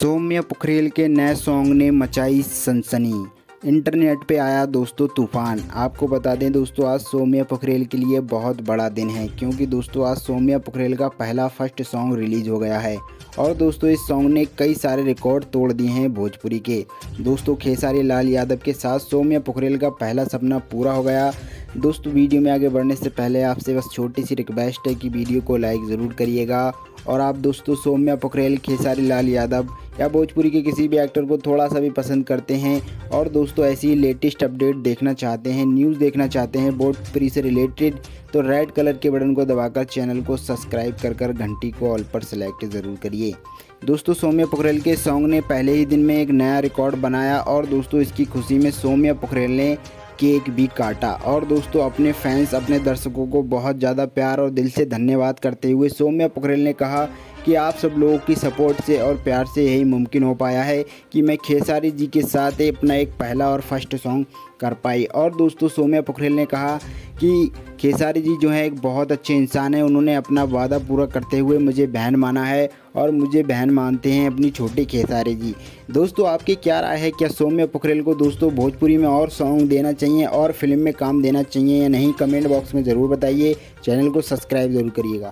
सौम्या पोखरेल के नए सॉन्ग ने मचाई सनसनी। इंटरनेट पे आया दोस्तों तूफान। आपको बता दें दोस्तों, आज सौम्या पोखरेल के लिए बहुत बड़ा दिन है, क्योंकि दोस्तों आज सौम्या पोखरेल का पहला फर्स्ट सॉन्ग रिलीज़ हो गया है। और दोस्तों इस सॉन्ग ने कई सारे रिकॉर्ड तोड़ दिए हैं भोजपुरी के। दोस्तों खेसारी लाल यादव के साथ सौम्या पोखरेल का पहला सपना पूरा हो गया। दोस्तों वीडियो में आगे बढ़ने से पहले आपसे बस छोटी सी रिक्वेस्ट है कि वीडियो को लाइक ज़रूर करिएगा। और आप दोस्तों सौम्या पोखरेल, खेसारी लाल यादव या भोजपुरी के किसी भी एक्टर को थोड़ा सा भी पसंद करते हैं और दोस्तों ऐसी लेटेस्ट अपडेट देखना चाहते हैं, न्यूज़ देखना चाहते हैं भोजपुरी से रिलेटेड, तो रेड कलर के बटन को दबाकर चैनल को सब्सक्राइब कर घंटी को ऑल पर सेलेक्ट ज़रूर करिए। दोस्तों सौम्या पोखरेल के सॉन्ग ने पहले ही दिन में एक नया रिकॉर्ड बनाया और दोस्तों इसकी खुशी में सौम्या पोखरेल ने केक भी काटा। और दोस्तों अपने फैंस, अपने दर्शकों को बहुत ज़्यादा प्यार और दिल से धन्यवाद करते हुए सौम्या पोखरेल ने कहा कि आप सब लोगों की सपोर्ट से और प्यार से यही मुमकिन हो पाया है कि मैं खेसारी जी के साथ अपना एक पहला और फर्स्ट सॉन्ग कर पाई। और दोस्तों सौम्या पोखरेल ने कहा कि खेसारी जी जो है एक बहुत अच्छे इंसान है, उन्होंने अपना वादा पूरा करते हुए मुझे बहन माना है और मुझे बहन मानते हैं अपनी छोटी खेसारी जी। दोस्तों आपकी क्या राय है, क्या सौम्या पोखरेल को दोस्तों भोजपुरी में और सॉन्ग देना चाहिए और फिल्म में काम देना चाहिए या नहीं? कमेंट बॉक्स में ज़रूर बताइए। चैनल को सब्सक्राइब ज़रूर करिएगा।